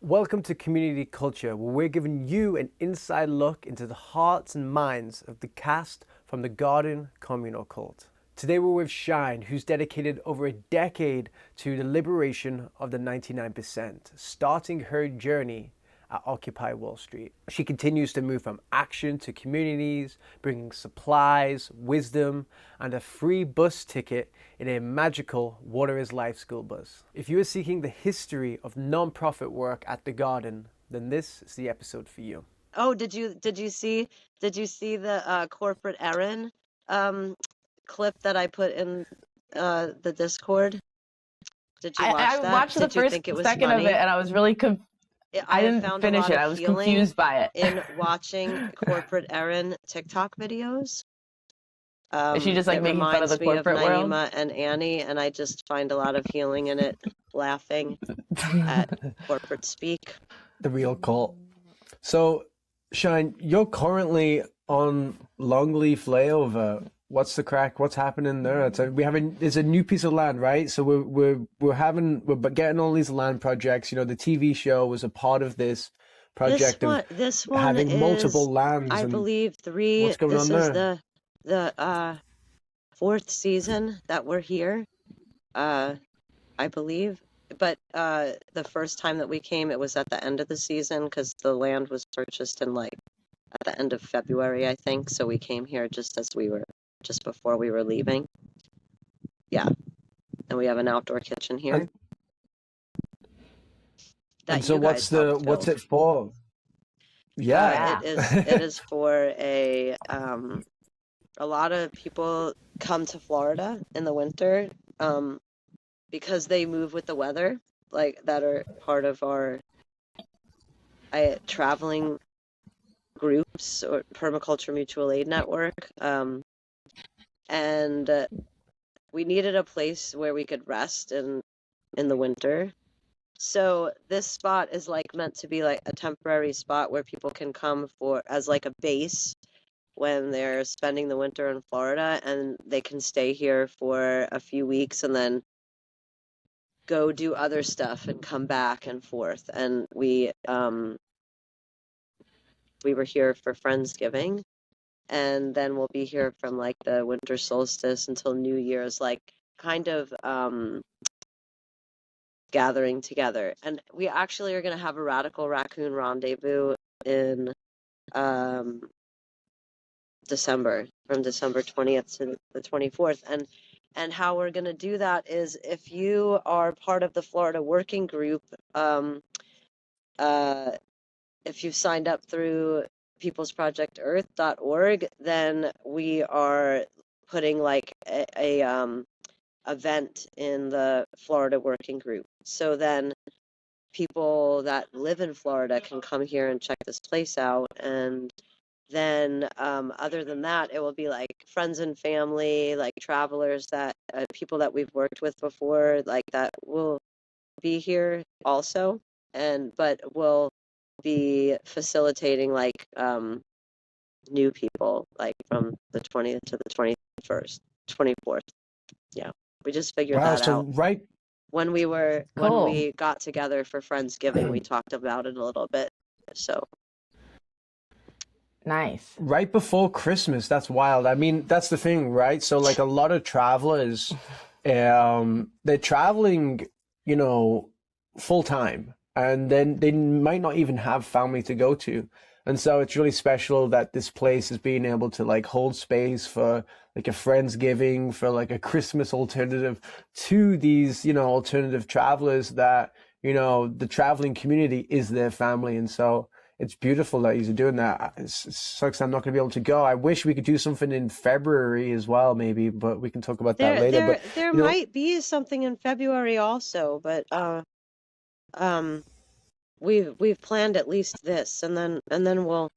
Welcome to Community Culture, where we're giving you an inside look into the hearts and minds of the cast from the Garden Communal Cult. Today we're with Shine, who's dedicated over a decade to the liberation of the 99%, starting her journey at Occupy Wall Street. She continues to move from action to communities, bringing supplies, wisdom, and a free bus ticket in a magical Water is Life school bus. If you are seeking the history of non-profit work at the Garden, then this is the episode for you. Oh, did you see the corporate Erin clip that I put in the Discord? Did you watch I that? watched the Did you first think it was second funny? of it, and I was really I didn't found finish a lot it. of I was healing confused by it. in watching corporate Erin TikTok videos. Is she just like It making fun of the reminds me of corporate world? Naima and Annie, and I just find a lot of healing in it, laughing at corporate speak. The real cult. So, Shine, you're currently on Longleaf Layover. What's the crack? What's happening there? It's a new piece of land, right? So we're getting all these land projects. You know, the TV show was a part of this project This one having is, multiple lands. I and believe, three. What's going This on is there? the fourth season that we're here, I believe. But the first time that we came, it was at the end of the season because the land was purchased in at the end of February, I think. So we came here just before we were leaving. Yeah, and we have an outdoor kitchen here. And so what's it for? Yeah, it is for a lot of people come to Florida in the winter because they move with the weather, that are part of our traveling groups or permaculture mutual aid network. And we needed a place where we could rest in the winter. So this spot is meant to be a temporary spot where people can come as a base when they're spending the winter in Florida, and they can stay here for a few weeks and then go do other stuff and come back and forth. And we were here for Friendsgiving, and then we'll be here from the winter solstice until New Year's, kind of gathering together. And we actually are going to have a Radical Raccoon rendezvous in December, from December 20th to the 24th. And how we're going to do that is, if you are part of the Florida Working Group, if you've signed up through peoplesprojectearth.org, then we are putting a event in the Florida Working Group. So then people that live in Florida can come here and check this place out. And then other than that, it will be friends and family, travelers, that people that we've worked with before, that will be here also. But we'll be facilitating new people from the 20th to the 24th. Yeah, we just figured that out. Right when we got together for Friendsgiving, we talked about it a little bit. So nice. Right before Christmas. That's wild. I mean, that's the thing, right? So a lot of travelers, they're traveling, full time, and then they might not even have family to go to. And so it's really special that this place is being able to hold space for a Friendsgiving, for a Christmas alternative to these, alternative travelers that, the traveling community is their family. And so it's beautiful that you're doing that. It sucks I'm not going to be able to go. I wish we could do something in February as well, maybe, but we can talk about that later. There might be something in February also, but we've planned at least this, and then we'll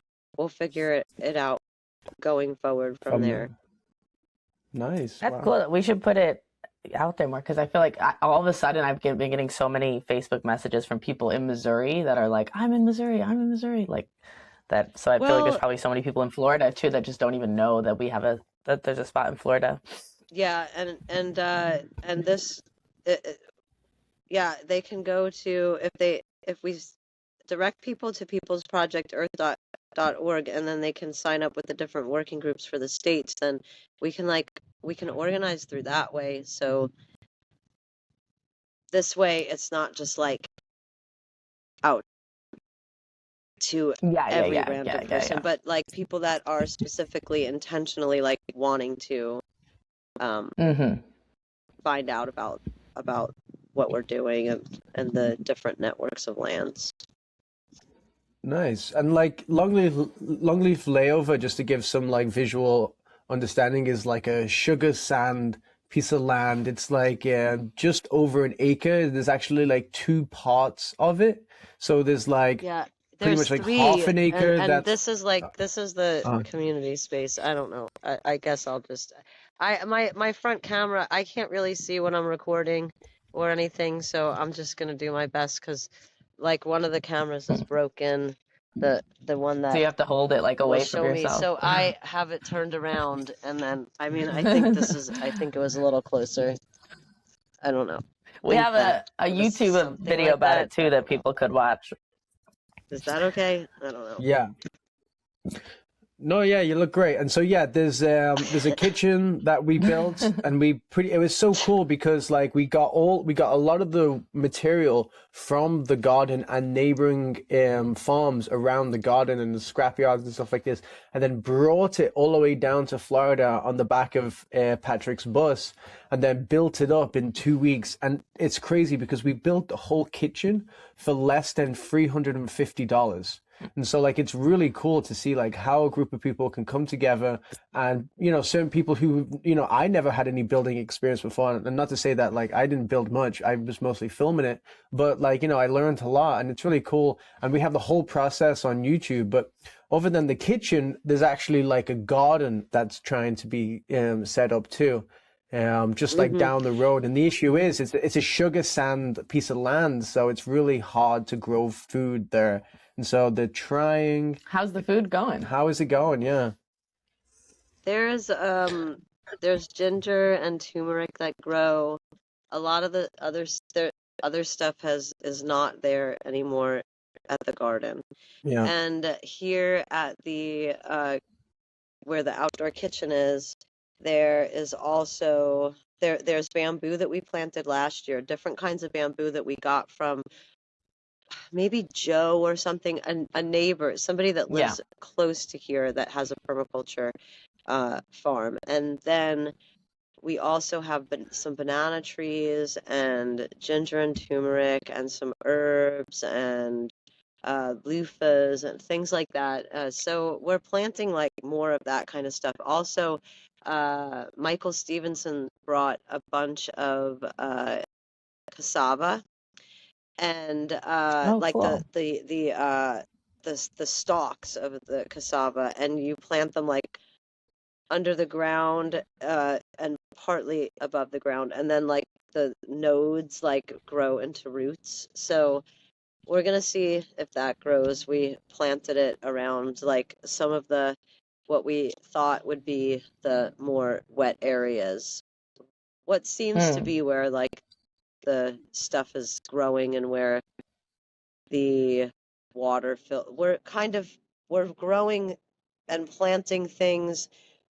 figure it out going forward from there. Nice. That's cool. We should put it out there more, because I feel like all of a sudden I've been getting so many Facebook messages from people in Missouri that are like, I'm in Missouri, like that. So I feel like there's probably so many people in Florida too that just don't even know that that there's a spot in Florida. Yeah, and this, yeah, they can go to, if we direct people to peoplesprojectearth.org, and then they can sign up with the different working groups for the states. Then we can organize through that way. So this way, it's not just like out to every random person, but like people that are specifically intentionally like wanting to find out about what we're doing and the different networks of lands. Nice. And like longleaf layover, just to give some like visual understanding, is like a sugar sand piece of land. It's like just over an acre. There's actually like 2 parts of it. So there's like pretty much like 3, half an acre. And this is the community space. I don't know. I guess I'll just my front camera, I can't really see when I'm recording or anything, so I'm just gonna do my best because like one of the cameras is broken. The one that, so you have to hold it like away from yourself. So I have it turned around, and then I think I think it was a little closer. I don't know. We have a YouTube video like about it too that people could watch. Is that okay? I don't know. Yeah. No, yeah, you look great. And so yeah, there's a kitchen that we built, and it was so cool because like we got a lot of the material from the garden and neighboring farms around the garden and the scrapyards and stuff like this, and then brought it all the way down to Florida on the back of Patrick's bus, and then built it up in 2 weeks. And it's crazy because we built the whole kitchen for less than $350. And so like it's really cool to see like how a group of people can come together, and certain people who I never had any building experience before, and not to say that like I didn't build much, I was mostly filming it, but like I learned a lot, and it's really cool. And we have the whole process on YouTube. But other than the kitchen, there's actually like a garden that's trying to be set up too, just like down the road. And the issue is it's a sugar sand piece of land, so it's really hard to grow food there. And so they're trying. How's the food going? How is it going? Yeah. There's ginger and turmeric that grow. A lot of the other stuff is not there anymore at the garden. Yeah. And here at the where the outdoor kitchen is, there is also there's bamboo that we planted last year, different kinds of bamboo that we got from maybe Joe or something, a neighbor, somebody that lives close to here that has a permaculture farm. And then we also have some banana trees and ginger and turmeric and some herbs and loofahs and things like that. So we're planting like more of that kind of stuff. Also, Michael Stevenson brought a bunch of cassava. And like cool. the stalks of the cassava, and you plant them like under the ground and partly above the ground, and then like the nodes like grow into roots. So we're gonna see if that grows. We planted it around like some of what we thought would be the more wet areas. What seems to be where like the stuff is growing and where the water we're growing and planting things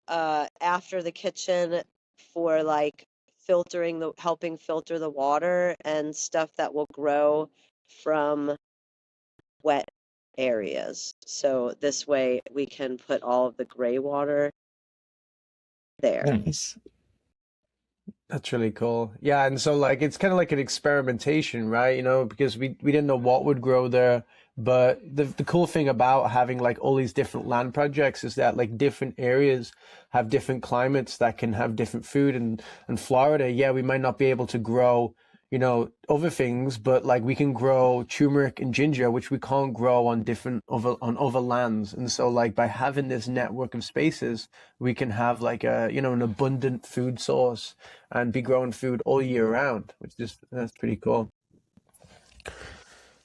after the kitchen for like helping filter the water and stuff that will grow from wet areas. So this way we can put all of the gray water there. Nice. That's really cool. Yeah, and so like it's kind of like an experimentation, right? Because we didn't know what would grow there. But the cool thing about having like all these different land projects is that like different areas have different climates that can have different food. And Florida, yeah, we might not be able to grow, other things, but like we can grow turmeric and ginger, which we can't grow on other lands. And so like by having this network of spaces, we can have like an abundant food source and be growing food all year round, that's pretty cool.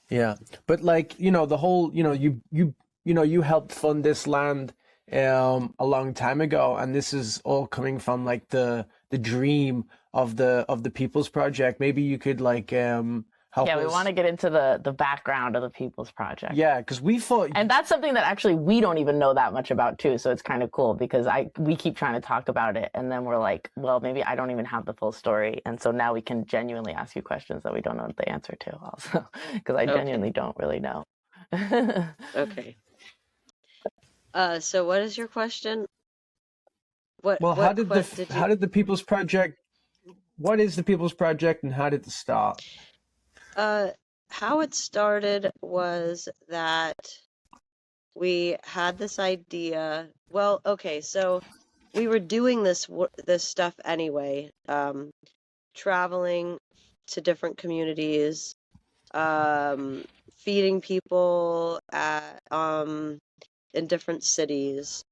Yeah. But like, the whole, you helped fund this land a long time ago, and this is all coming from like the dream of the People's Project. Maybe you could like help Yeah, we us? want to get into the background of the People's Project. Yeah, because we thought. And that's something that actually we don't even know that much about too. So it's kind of cool because we keep trying to talk about it, and then we're like, well, maybe I don't even have the full story, and so now we can genuinely ask you questions that we don't know the answer to, also, because I genuinely don't really know. Okay. So what is your question? Well, how did the People's Project? What is the People's Project, and how did it start? How it started was that we had this idea. Well, okay, so we were doing this stuff anyway, traveling to different communities, feeding people in different cities.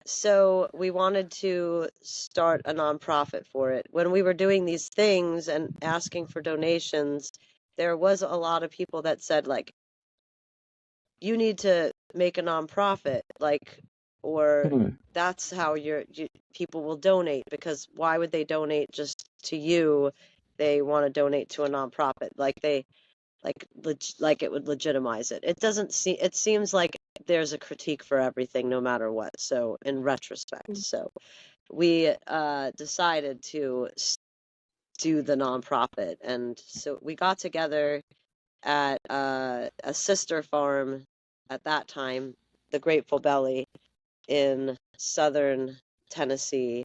So we wanted to start a nonprofit for it. When we were doing these things and asking for donations, there was a lot of people that said, like, you need to make a nonprofit, like, or that's how people will donate, because why would they donate just to you? They want to donate to a nonprofit, like it would legitimize it. It seems like there's a critique for everything, no matter what. So in retrospect, so we decided to do the nonprofit, and so we got together at a sister farm at that time, the Grateful Belly in southern Tennessee.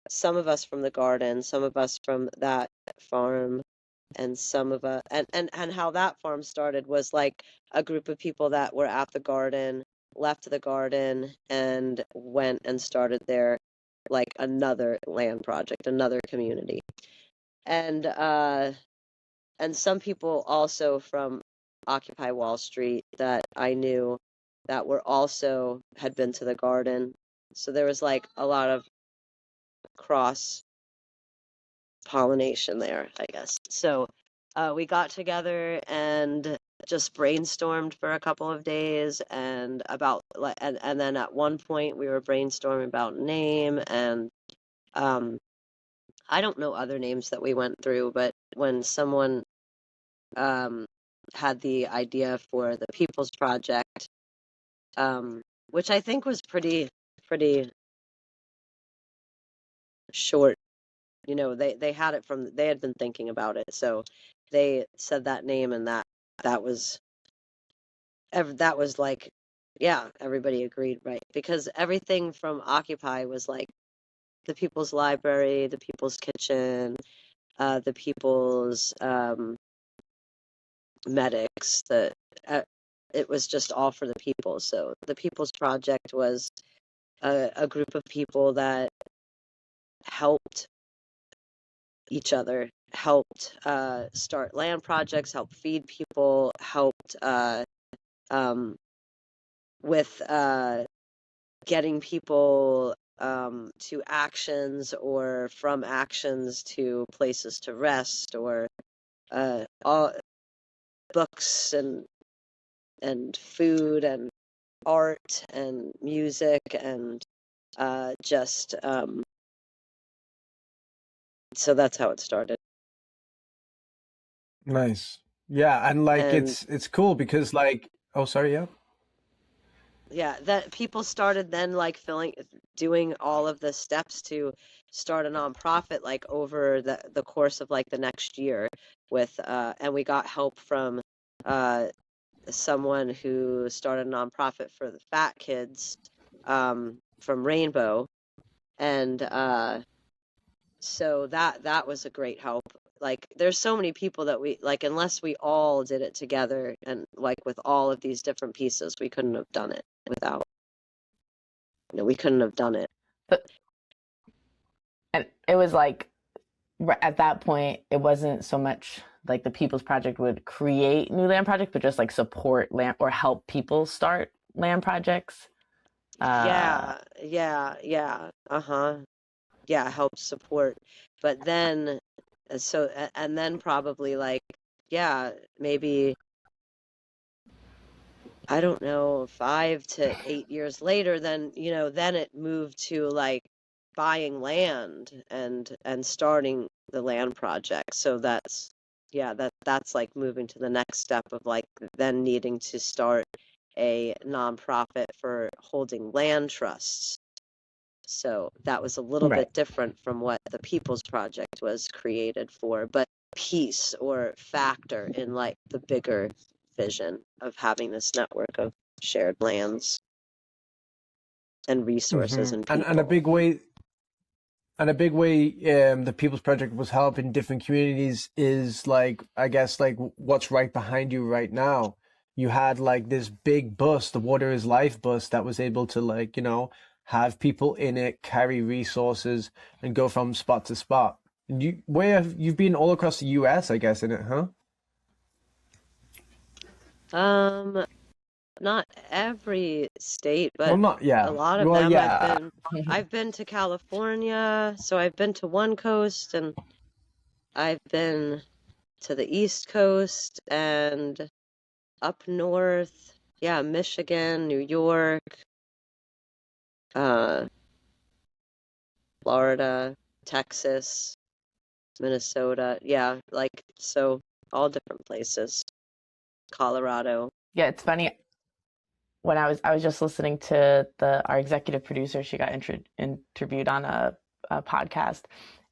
Some of us from the garden, some of us from that farm, and some of us, and how that farm started was like a group of people that were at the garden, left the garden, and went and started their, like, another land project, another community. And some people also from Occupy Wall Street that I knew that had been to the garden. So there was like a lot of cross pollination there, I guess. So we got together and just brainstormed for a couple of days, and then at one point we were brainstorming about name, and I don't know other names that we went through, but when someone had the idea for the People's Project, which I think was pretty short. You know, they had it they had been thinking about it, so they said that name, and that was like, yeah, everybody agreed, right? Because everything from Occupy was like the People's Library, the People's Kitchen, the People's medics. It was just all for the people. So the People's Project was a group of people that helped each other, helped start land projects, helped feed people, helped with getting people to actions, or from actions to places to rest, or all books and food and art and music, and just so that's how it started. Nice. Yeah, and like And it's cool because, like, oh, sorry, yeah. yeah, that people started then, like, doing all of the steps to start a nonprofit, like, over the course of like the next year, with and we got help from someone who started a nonprofit for the fat kids, from Rainbow, and so that was a great help. Like, there's so many people that we, like, unless we all did it together, and like with all of these different pieces, we couldn't have done it without, we couldn't have done it. And it was like, at that point, it wasn't so much like the People's Project would create new land projects, but just like support land or help people start land projects. Yeah, help support. But then, and then probably, like, yeah, maybe, I don't know, 5 to 8 years later, then, then it moved to like buying land and starting the land project. So that's like moving to the next step of like then needing to start a nonprofit for holding land trusts. So that was a little Right. bit different from what the People's Project was created for, but piece or factor in like the bigger vision of having this network of shared lands and resources and people. And a big way, the People's Project was helping different communities is like, I guess, like what's right behind you right now. You had like this big bus, the Water is Life bus, that was able to like, have people in it, carry resources, and go from spot to spot. And you've been all across the US, I guess, in it, huh? Not every state, Well, but not, yeah. a lot of Well, them. yeah. I've been to California, so I've been to one coast, and I've been to the East Coast and up north. Yeah, Michigan, New York, uh, Florida, Texas, Minnesota. Yeah, like so all different places. Colorado. Yeah, it's funny. When I was just listening to our executive producer, she got interviewed on a podcast,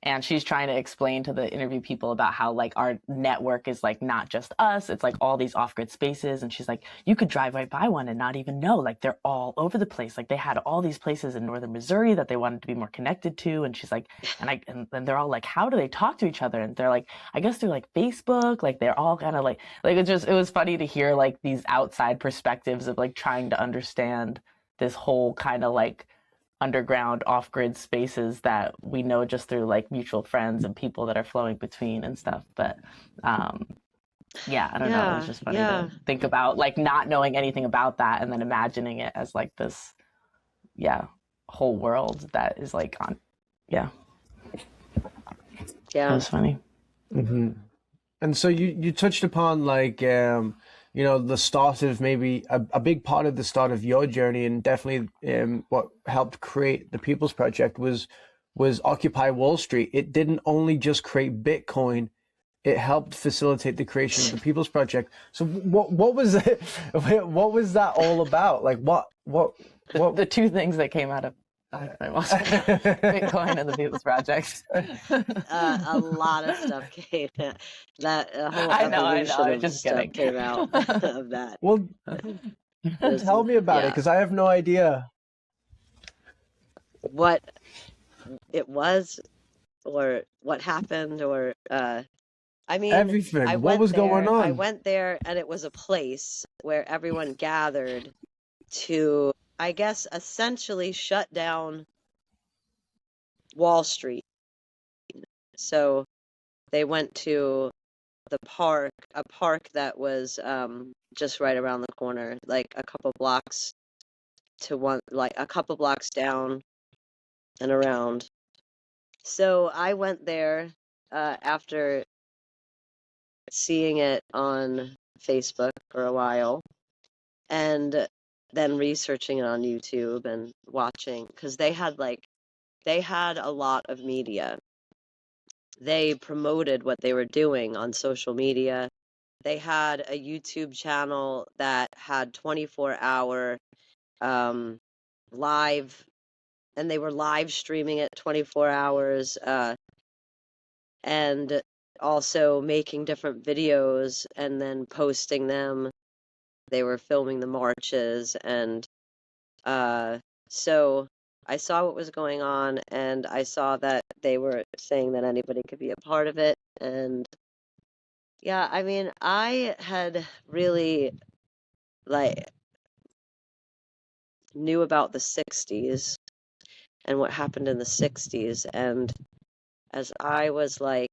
and she's trying to explain to the interview people about how like our network is like not just us, it's like all these off-grid spaces. And she's like, you could drive right by one and not even know, like they're all over the place. Like they had all these places in northern Missouri that they wanted to be more connected to. And she's like, and they're all like, how do they talk to each other? And they're like, I guess through like Facebook, like they're all kind of like it was funny to hear like these outside perspectives of like trying to understand this whole kind of like underground off-grid spaces that we know just through like mutual friends and people that are flowing between and stuff. But yeah, I don't know, it was just funny to think about like not knowing anything about that and then imagining it as like this whole world that is like on it was funny. And so you touched upon like the start of maybe a big part of the start of your journey, and definitely what helped create the People's Project was Occupy Wall Street. It didn't only just create Bitcoin, it helped facilitate the creation of the People's Project. So what was it? What was that all about? Like what the two things that came out of Bitcoin and the People's Project. A lot of stuff came out. That whole I know, evolution of just stuff kidding. came out of that. Well, tell me about it, because I have no idea what it was or what happened or I mean everything. What was going on? I went there and it was a place where everyone gathered to, I guess, essentially shut down Wall Street. So they went to the park, a park that was just right around the corner, like a couple blocks down and around. So I went there after seeing it on Facebook for a while, and then researching it on YouTube and watching, because they had a lot of media. They promoted what they were doing on social media. They had a YouTube channel that had 24-hour live, and they were live streaming it 24 hours, and also making different videos and then posting them. They were filming the marches, and so I saw what was going on, and I saw that they were saying that anybody could be a part of it. And yeah, I mean, I had really knew about the 60s and what happened in the 60s, and as I was a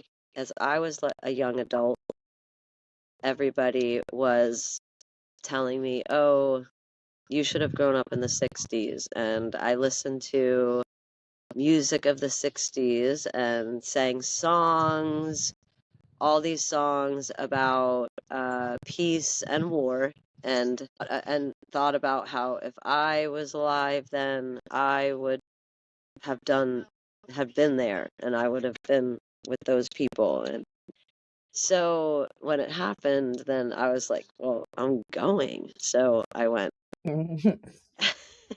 young adult, everybody was telling me, "Oh, you should have grown up in the 60s." And I listened to music of the 60s and sang songs, all these songs about peace and war, and thought about how if I was alive then I would have been there, and I would have been with those people. And so when it happened, then I was like, well, I'm going. So I went.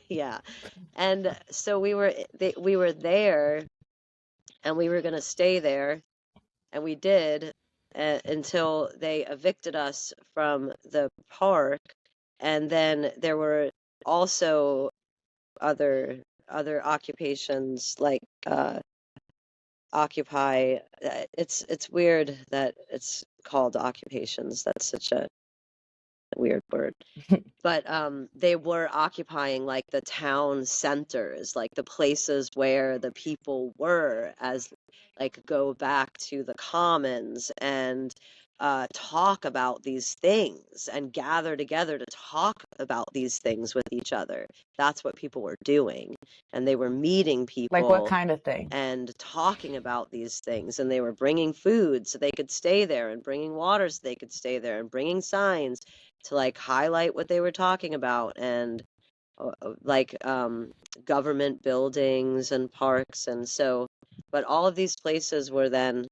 Yeah. And so we were there, and we were going to stay there, and we did, until they evicted us from the park. And then there were also other occupations, like occupy. It's weird that it's called occupations. That's such a weird word. But they were occupying like the town centers, like the places where the people were, as like go back to the commons and talk about these things and gather together to talk about these things with each other. That's what people were doing. And they were meeting Like what people kind of thing? and talking about these things, and they were bringing food so they could stay there, and bringing water so they could stay there, and bringing signs to like highlight what they were talking about, and like government buildings and parks. And so, but all of these places were then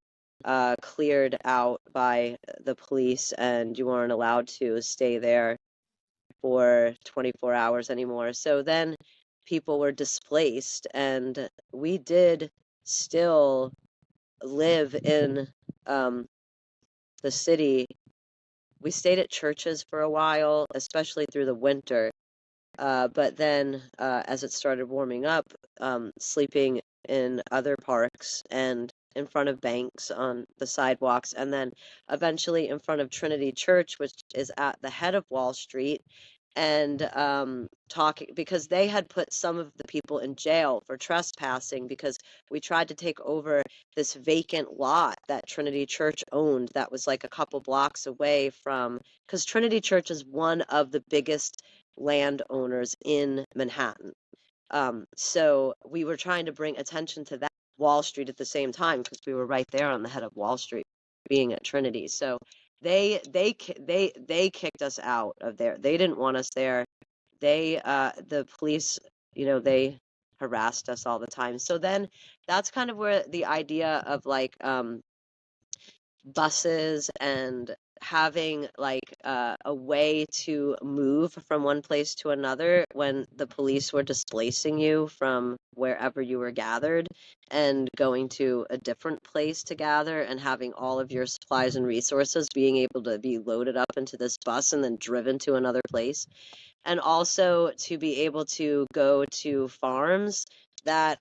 cleared out by the police, and you weren't allowed to stay there for 24 hours anymore. So then people were displaced, and we did still live in the city. We stayed at churches for a while, especially through the winter. But then, as it started warming up, sleeping in other parks and in front of banks on the sidewalks, and then eventually in front of Trinity Church, which is at the head of Wall Street, and talking, because they had put some of the people in jail for trespassing, because we tried to take over this vacant lot that Trinity Church owned that was like a couple blocks away from, because Trinity Church is one of the biggest landowners in Manhattan. So we were trying to bring attention to that Wall Street at the same time, because we were right there on the head of Wall Street, being at Trinity. So they kicked us out of there. They didn't want us there. The police, they harassed us all the time. So then that's kind of where the idea of like buses and having like a way to move from one place to another when the police were displacing you from wherever you were gathered, and going to a different place to gather, and having all of your supplies and resources being able to be loaded up into this bus and then driven to another place. And also to be able to go to farms that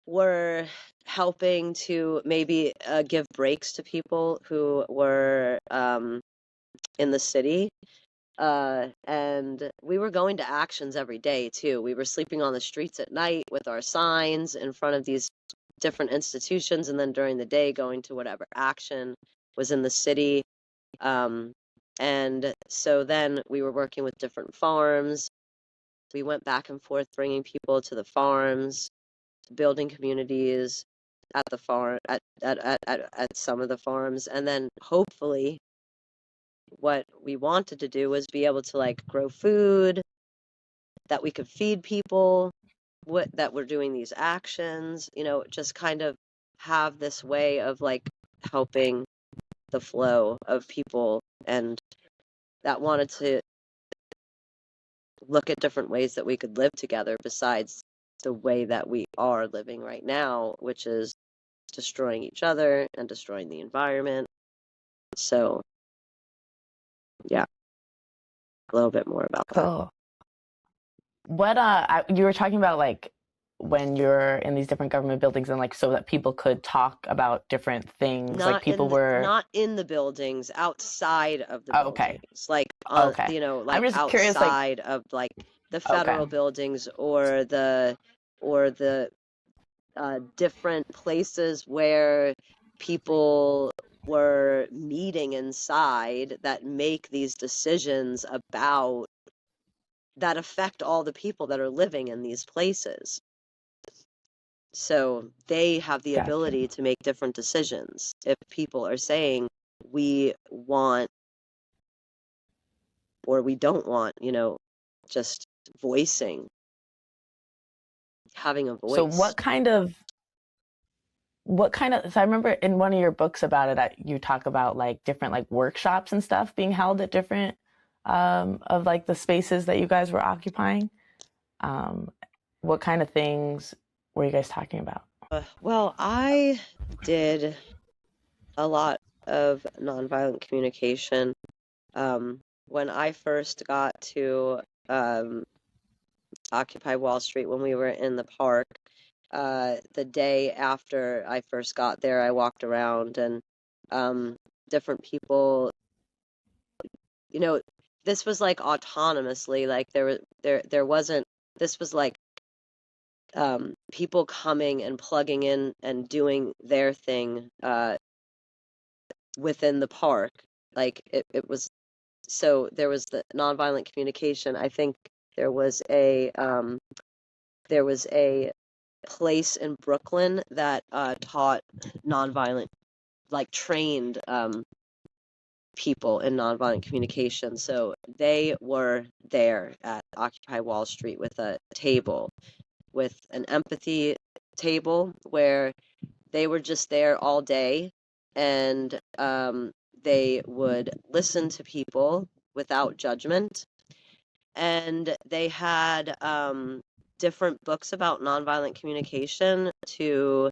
were helping to maybe give breaks to people who were in the city. And we were going to actions every day too. We were sleeping on the streets at night with our signs in front of these different institutions, and then during the day going to whatever action was in the city. And so then we were working with different farms. We went back and forth bringing people to the farms, building communities at the farm, at some of the farms. And then hopefully what we wanted to do was be able to like grow food that we could feed people, that we're doing these actions, just kind of have this way of like helping the flow of people, and that wanted to look at different ways that we could live together besides the way that we are living right now, which is destroying each other and destroying the environment. So, yeah, a little bit more about that. Cool. What you were talking about, like when you're in these different government buildings, and like so that people could talk about different things, like people were not in the buildings, outside of the okay. buildings, like Okay. like I'm just outside curious, like, of like the federal buildings, or the different places where people were meeting inside that make these decisions about that affect all the people that are living in these places. So they have the Gotcha. ability to make different decisions. If people are saying we want or we don't want, just voicing, having a voice. So what kind of what kind of, so I remember in one of your books about it, you talk about like different like workshops and stuff being held at different of like the spaces that you guys were occupying. What kind of things were you guys talking about? Well, I did a lot of nonviolent communication. When I first got to Occupy Wall Street, when we were in the park, the day after I first got there, I walked around and different people, you know, this was like autonomously, like there wasn't, this was like people coming and plugging in and doing their thing within the park. Like it was, so there was the nonviolent communication. I think there was a place in Brooklyn that taught nonviolent, like trained people in nonviolent communication. So they were there at Occupy Wall Street with a table, with an empathy table where they were just there all day, and they would listen to people without judgment. And they had different books about nonviolent communication to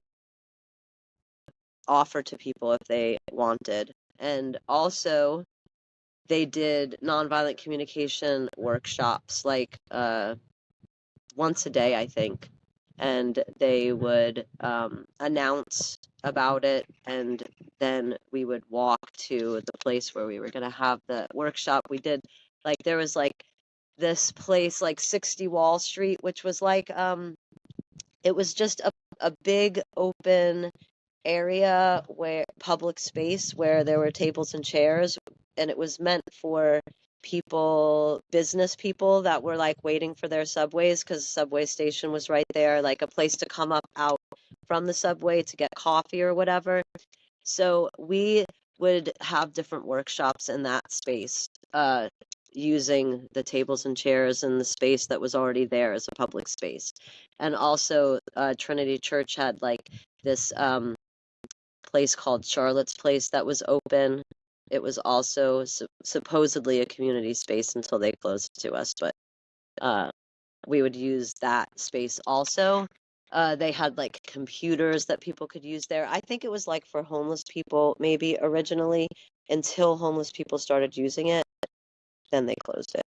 offer to people if they wanted. And also, they did nonviolent communication workshops like once a day, I think. And they would announce about it, and then we would walk to the place where we were going to have the workshop. We did, like, there was like this place like 60 Wall Street, which was like it was just a big open area, where public space where there were tables and chairs, and it was meant for business people that were like waiting for their subways, because the subway station was right there, like a place to come up out from the subway to get coffee or whatever. So we would have different workshops in that space, using the tables and chairs and the space that was already there as a public space. And also Trinity Church had like this place called Charlotte's Place that was open. It was also supposedly a community space until they closed it to us, but we would use that space also. They had like computers that people could use there. I think it was like for homeless people, maybe originally, until homeless people started using it, then they closed it.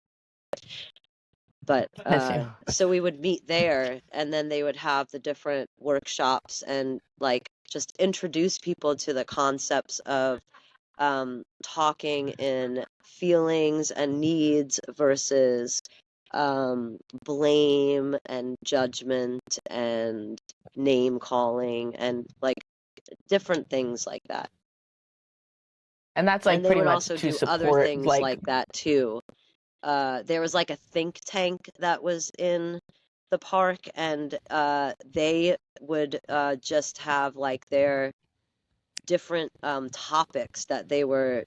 But so we would meet there, and then they would have the different workshops and like just introduce people to the concepts of talking in feelings and needs versus blame and judgment and name calling and like different things like that. And that's like And they pretty would much also to do other support things like like that too. There was like a think tank that was in the park, and they would just have like their different topics that they were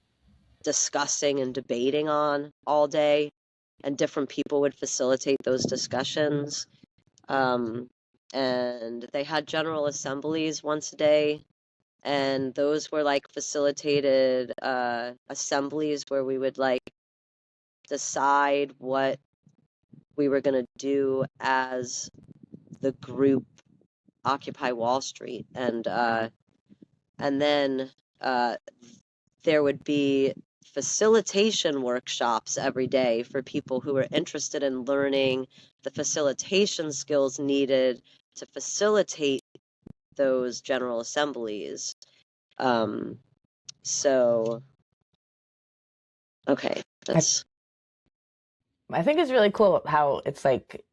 discussing and debating on all day, and different people would facilitate those discussions. And they had general assemblies once a day, and those were like facilitated assemblies where we would like decide what we were going to do as the group Occupy Wall Street. And then there would be facilitation workshops every day for people who were interested in learning the facilitation skills needed to facilitate those general assemblies. So, okay, that's... I think it's really cool how it's like,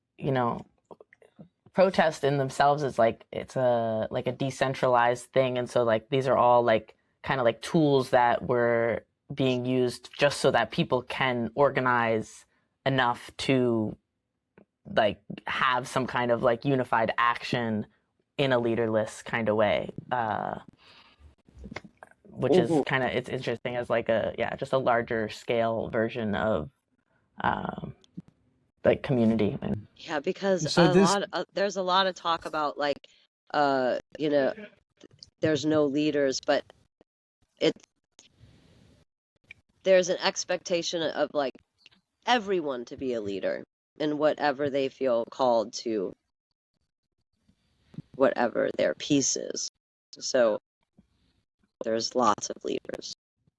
protest in themselves is like, it's a decentralized thing. And so like, these are all like kind of like tools that were being used just so that people can organize enough to like have some kind of like unified action in a leaderless kind of way, which is kind of, it's interesting as like just a larger scale version of like community. Yeah, because So there's a lot of talk about like there's no leaders, but there's an expectation of like everyone to be a leader in whatever they feel called to, whatever their piece is. So there's lots of leaders.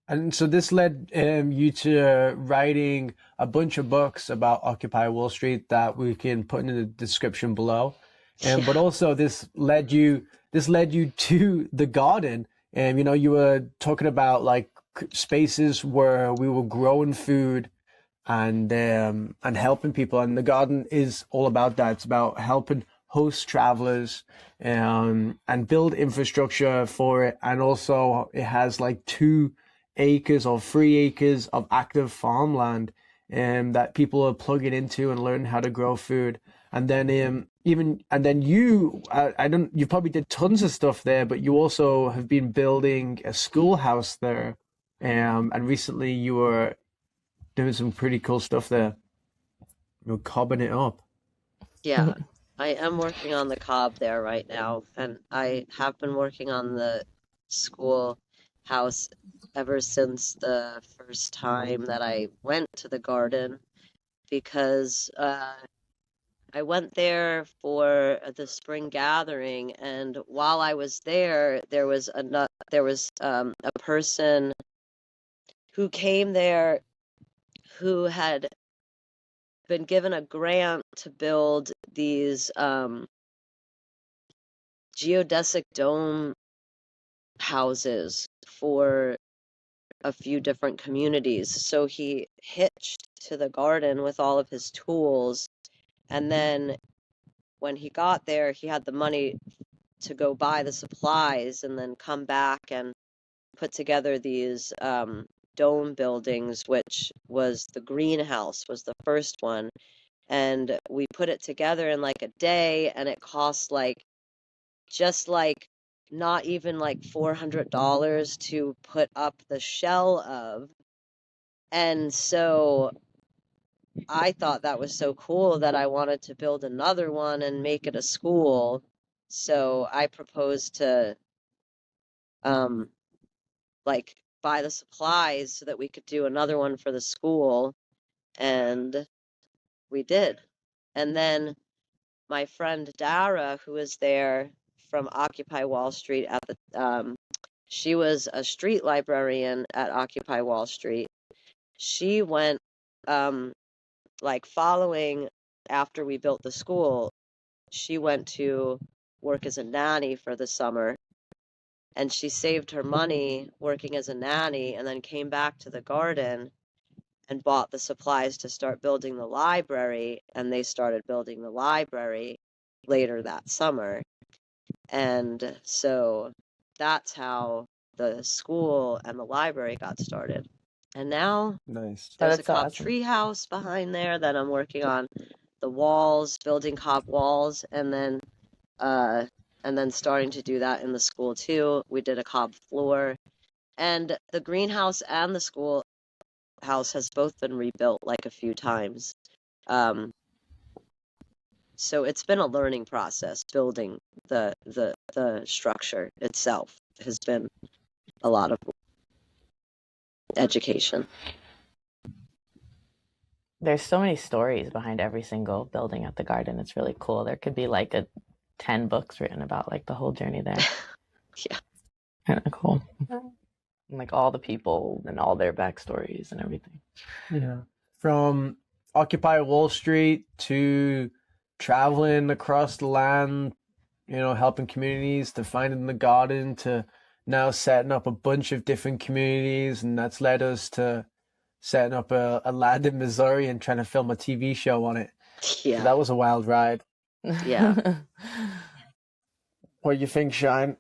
And so this led you to writing a bunch of books about Occupy Wall Street that we can put in the description below. But also this led you to the garden. And you were talking about like spaces where we were growing food and helping people. And the garden is all about that. It's about helping host travelers and build infrastructure for it. And also it has like 2 acres or 3 acres of active farmland that people are plugging into and learning how to grow food. And then you you probably did tons of stuff there, but you also have been building a schoolhouse there. And recently you were doing some pretty cool stuff there. You're cobbing it up. Yeah, I am working on the cob there right now, and I have been working on the schoolhouse ever since the first time that I went to the garden, because I went there for the spring gathering, and while I was there, there was a person who came there who had been given a grant to build these geodesic dome houses for a few different communities. So he hitched to the garden with all of his tools, and then when he got there, he had the money to go buy the supplies and then come back and put together these dome buildings, which was the greenhouse, was the first one. And we put it together in like a day, and it cost like just like not even like $400 to put up the shell of. And so I thought that was so cool that I wanted to build another one and make it a school. So I proposed to like buy the supplies so that we could do another one for the school, and we did. And then my friend Dara, who was there from Occupy Wall Street at the she was a street librarian at Occupy Wall Street. She went like following after we built the school, she went to work as a nanny for the summer, and she saved her money working as a nanny and then came back to the garden and bought the supplies to start building the library, and they started building the library later that summer. And so that's how the school and the library got started. And now Nice. there's a That's cob awesome. tree house behind there that I'm working on the walls, building cob walls, and then starting to do that in the school too. We did a cob floor, and the greenhouse and the school house has both been rebuilt like a few times. So it's been a learning process. Building the structure itself has been a lot of education. There's so many stories behind every single building at the garden. It's really cool. There could be like 10 books written about like the whole journey there. Yeah. Kind of cool. And, like all the people and all their backstories and everything. Yeah. From Occupy Wall Street to traveling across the land, helping communities, to finding the garden, to now setting up a bunch of different communities. And that's led us to setting up a land in Missouri and trying to film a TV show on it. Yeah. So that was a wild ride. Yeah. What do you think, Shine?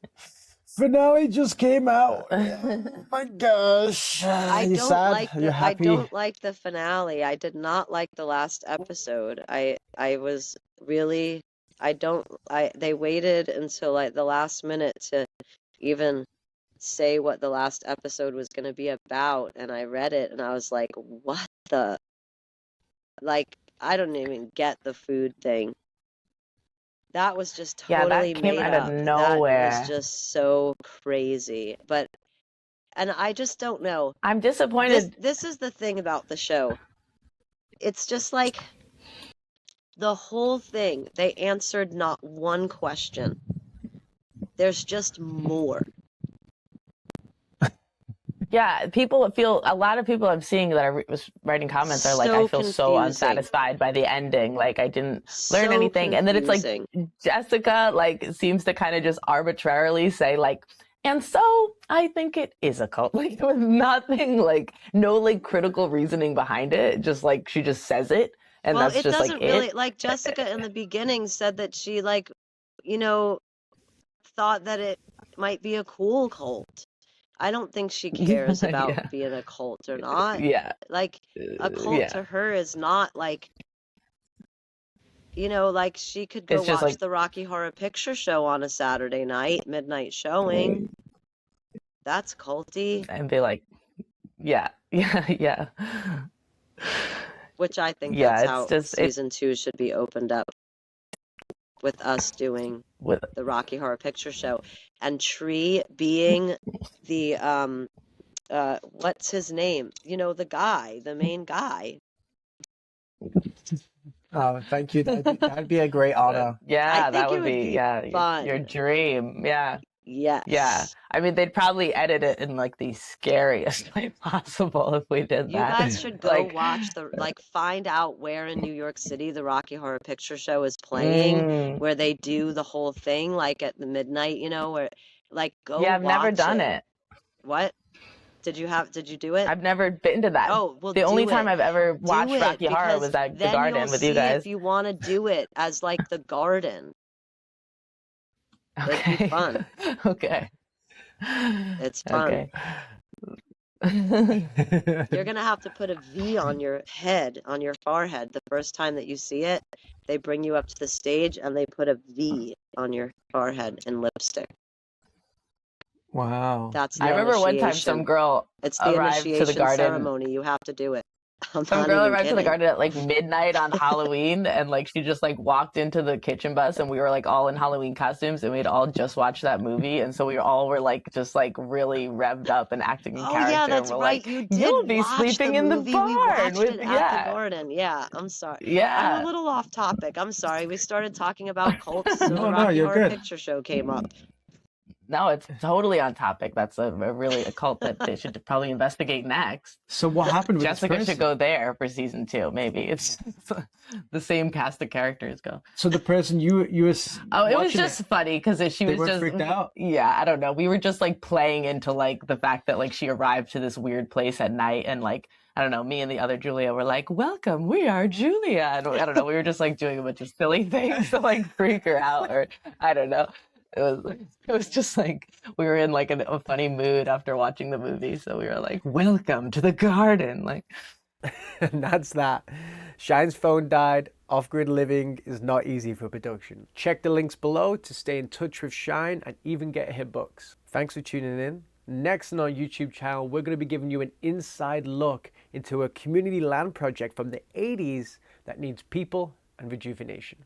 Finale just came out. Oh my gosh. I You don't sad? like You're I happy? don't like the finale. I did not like the last episode. I was really they waited until like the last minute to even say what the last episode was going to be about, and I read it and I was like, what the, like, I don't even get the food thing. That was just Yeah, totally that came made out of up. That was nowhere. just so crazy. And I just don't know. I'm This disappointed. this is the thing about the show. It's just like the whole thing, they answered not one question. There's just more. Yeah, a lot of people I'm seeing that was writing comments are like, I So feel so confusing. unsatisfied by the ending. Like, I didn't learn So anything. And then it's like, confusing. Jessica, like, seems to kind of just arbitrarily say, like, and so I think it is a cult. Like, there was nothing, like, no, like, critical reasoning behind it. Just like, she just says it. And Well, that's it just like doesn't it. really, like Jessica in the beginning said that she like, you know, thought that it might be a cool cult. I don't think she cares about Yeah. being a cult or not. Yeah. Like a cult Yeah. to her is not like, like she could go It's just watch like, the Rocky Horror Picture Show on a Saturday night, midnight showing. That's culty, and be like, yeah, yeah, yeah. which I think Yeah, that's it's how just, it, season 2 should be opened up, with us doing with, the Rocky Horror Picture Show and Tree being the what's his name? The main guy. Oh, thank you. That'd be a great honor. I yeah, that think it would would be, be yeah, your fun. dream. Yeah. Yeah. Yes. I mean, they'd probably edit it in like the scariest way possible if we did You that. guys should go Like, watch find out where in New York City the Rocky Horror Picture Show is playing, where they do the whole thing, like at the midnight, where like go yeah, I've never watch done it. it. What? Did you do it? I've never been to that. Oh, well, The only do time it. I've ever Do watched it, Rocky Horror because was at the then Garden you'll with you see guys. if you want to do it as like the Garden. It'd be Okay. fun. Okay. It's fun. Okay. You're gonna have to put a V on your head, on your forehead. The first time that you see it, they bring you up to the stage and they put a V on your forehead in lipstick. Wow. That's the I remember one time initiation. some girl It's the arrived to the initiation garden. ceremony. You have to do it. I'm Some not girl even arrived to the kidding. garden at like midnight on Halloween, and like she just like walked into the kitchen bus, and we were like all in Halloween costumes, and we'd all just watched that movie, and so we all were like just like really revved up and acting in Oh character. yeah, and that's we're right. like, You did you'll be watch sleeping the in the movie. We barn watched with it at the yeah, Garden. Yeah, I'm sorry. I'm a yeah. little off topic. I'm sorry. We started talking about cults, so the No, Rocky you're Horror good. Picture Show came up. No, it's totally on topic. That's a really a cult that they should probably investigate next. So what happened with this Jessica person? should go there for season 2. Maybe it's the same cast of characters go. So the person you were Oh, it was watching just funny because she They was were just freaked out? Yeah, I don't know. We were just like playing into like the fact that like she arrived to this weird place at night, and like I don't know, me and the other Julia were like, "Welcome, we are Julia," and I don't know, we were just like doing a bunch of silly things to like freak her out, or I don't know. It was just like we were in like a funny mood after watching the movie, so we were like, "Welcome to the garden," like. And that's that. Shine's phone died. Off-grid living is not easy for production. Check the links below to stay in touch with Shine and even get her books. Thanks for tuning in. Next on our YouTube channel, we're going to be giving you an inside look into a community land project from the 80s that needs people and rejuvenation.